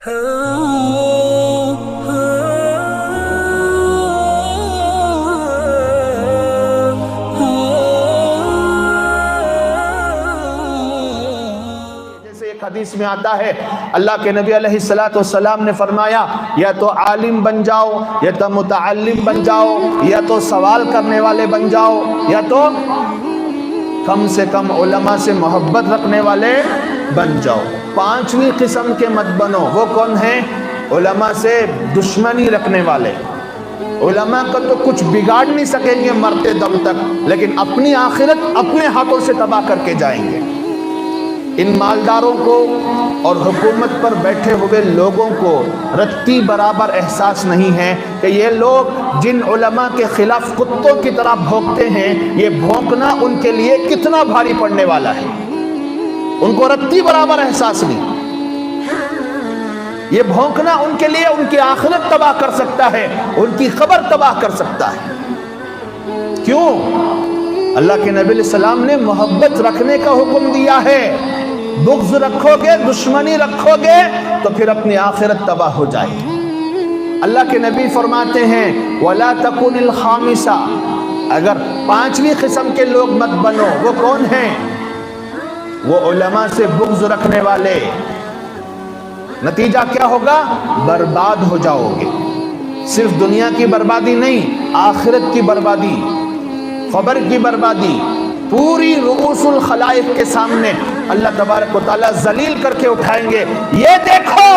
حدیث میں آتا ہے اللہ کے نبی علیہ السلام نے فرمایا یا تو عالم بن جاؤ یا تو متعلم بن جاؤ یا تو سوال کرنے والے بن جاؤ یا تو کم سے کم علماء سے محبت رکھنے والے بن جاؤ. پانچویں قسم کے مت بنو. وہ کون ہیں؟ علماء سے دشمنی رکھنے والے. علماء کا تو کچھ بگاڑ نہیں سکیں گے مرتے دم تک، لیکن اپنی آخرت اپنے ہاتھوں سے تباہ کر کے جائیں گے. ان مالداروں کو اور حکومت پر بیٹھے ہوئے لوگوں کو رتی برابر احساس نہیں ہے کہ یہ لوگ جن علماء کے خلاف کتوں کی طرح بھونکتے ہیں، یہ بھونکنا ان کے لیے کتنا بھاری پڑنے والا ہے. ان کو رتی برابر احساس نہیں. یہ بھونکنا ان کے لیے ان کی آخرت تباہ کر سکتا ہے، ان کی قبر تباہ کر سکتا ہے. کیوں؟ اللہ کے نبی علیہ السلام نے محبت رکھنے کا حکم دیا ہے. بغض رکھو گے، دشمنی رکھو گے تو پھر اپنی آخرت تباہ ہو جائے گی. اللہ کے نبی فرماتے ہیں وَلَا تَكُنِ الْخَامِسَةَ، اگر پانچویں قسم کے لوگ مت بنو. وہ کون ہیں؟ وہ علماء سے بغض رکھنے والے. نتیجہ کیا ہوگا؟ برباد ہو جاؤ گے. صرف دنیا کی بربادی نہیں، آخرت کی بربادی، قبر کی بربادی. پوری رؤوس الخلائق کے سامنے اللہ تبارک و تعالیٰ ذلیل کر کے اٹھائیں گے. یہ دیکھو،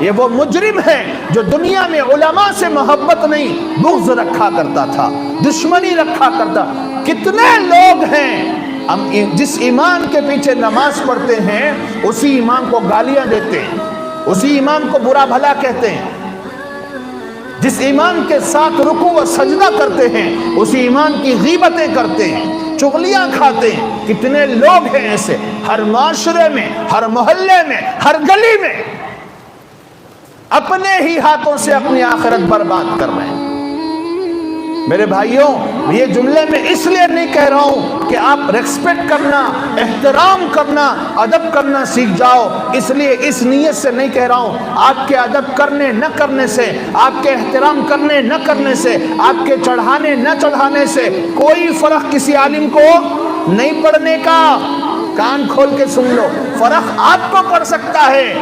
یہ وہ مجرم ہے جو دنیا میں علماء سے محبت نہیں، بغض رکھا کرتا تھا، دشمنی رکھا کرتا. کتنے لوگ ہیں ہم جس ایمان کے پیچھے نماز پڑھتے ہیں اسی ایمان کو گالیاں دیتے ہیں، اسی ایمان کو برا بھلا کہتے ہیں. جس ایمان کے ساتھ رکوع و سجدہ کرتے ہیں اسی ایمان کی غیبتیں کرتے ہیں، چغلیاں کھاتے ہیں. کتنے لوگ ہیں ایسے ہر معاشرے میں، ہر محلے میں، ہر گلی میں، اپنے ہی ہاتھوں سے اپنی آخرت برباد کر رہے ہیں. میرے بھائیوں، یہ جملے میں اس لیے نہیں کہہ رہا ہوں کہ آپ ریسپیکٹ کرنا، احترام کرنا، ادب کرنا سیکھ جاؤ. اس لیے اس نیت سے نہیں کہہ رہا ہوں. آپ کے ادب کرنے نہ کرنے سے، آپ کے احترام کرنے نہ کرنے سے، آپ کے چڑھانے نہ چڑھانے سے کوئی فرق کسی عالم کو نہیں پڑنے کا. کان کھول کے سن لو، فرق آپ کو پڑ سکتا ہے.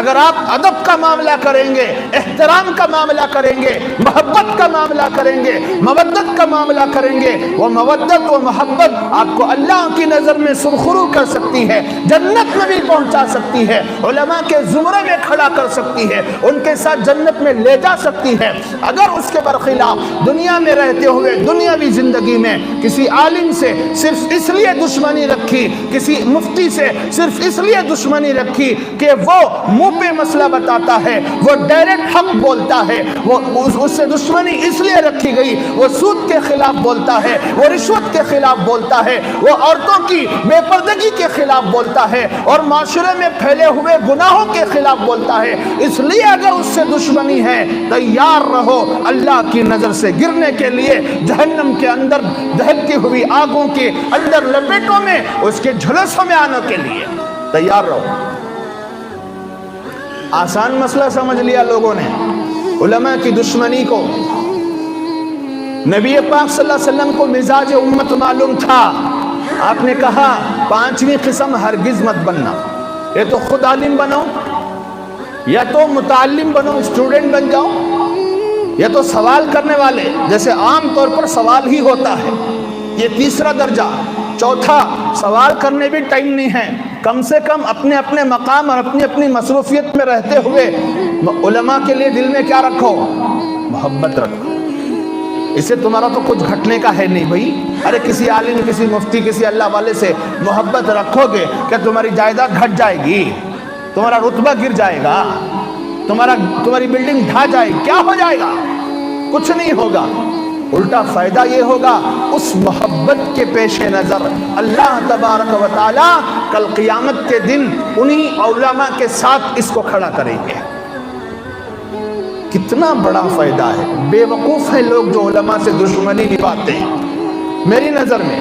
اگر آپ ادب کا معاملہ کریں گے، احترام کا معاملہ کریں گے، محبت کا معاملہ کریں گے، مودت کا معاملہ کریں گے، وہ مودت و محبت آپ کو اللہ کی نظر میں سرخرو کر سکتی ہے، جنت میں بھی پہنچا سکتی ہے، علماء کے زمرے میں کھڑا کر سکتی ہے، ان کے ساتھ جنت میں لے جا سکتی ہے. اگر اس کے برخلاف دنیا میں رہتے ہوئے دنیاوی زندگی میں کسی عالم سے صرف اس لیے دشمنی رکھی، کسی مفتی سے صرف اس لیے دشمنی رکھی کہ وہ منہ پہ مسئلہ بتاتا ہے، وہ ڈائریکٹ حق بولتا ہے، وہ اس سے دشمنی اس لیے رکھی گئی، وہ سود کے خلاف بولتا ہے، وہ رشوت کے خلاف بولتا ہے، وہ عورتوں کی بے پردگی کے خلاف بولتا ہے، اور معاشرے میں پھیلے ہوئے گناہوں کے خلاف بولتا ہے. اس لیے اگر اس سے دشمنی ہے تیار رہو اللہ کی نظر سے گرنے کے لیے، جہنم کے اندر دہتی ہوئی آگوں کے اندر لپیٹوں میں، اس کے جھلسوں میں آنے کے لیے تیار رہو. آسان مسئلہ سمجھ لیا لوگوں نے علماء کی دشمنی کو. نبی پاک صلی اللہ علیہ وسلم کو مزاج امت معلوم تھا. آپ نے کہا پانچویں قسم ہرگز مت بننا. یہ تو خود عالم بنو، یا تو متعلم بنو، اسٹوڈنٹ بن جاؤ، یا تو سوال کرنے والے، جیسے عام طور پر سوال ہی ہوتا ہے، یہ تیسرا درجہ. چوتھا، سوال کرنے بھی ٹائم نہیں ہے. کم سے کم اپنے اپنے مقام اور اپنی اپنی مصروفیت میں رہتے ہوئے علماء کے لیے دل میں کیا رکھو؟ محبت رکھو. اس سے تمہارا تو کچھ گھٹنے کا ہے نہیں بھائی. ارے کسی عالم، کسی مفتی، کسی اللہ والے سے محبت رکھو گے کہ تمہاری جائیداد گھٹ جائے گی، تمہارا رتبہ گر جائے گا، تمہاری بلڈنگ ڈھا جائے گی، کیا ہو جائے گا؟ کچھ نہیں ہوگا. الٹا فائدہ یہ ہوگا اس محبت کے پیش نظر اللہ تبارک و تعالی کل قیامت کے دن انہی علماء کے ساتھ اس کو کھڑا کریں گے. کتنا بڑا فائدہ ہے. بے وقوف ہیں لوگ جو علماء سے دشمنی نبھاتے ہیں. میری نظر میں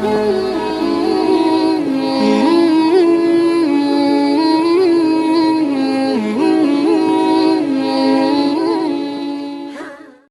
Mm-hmm.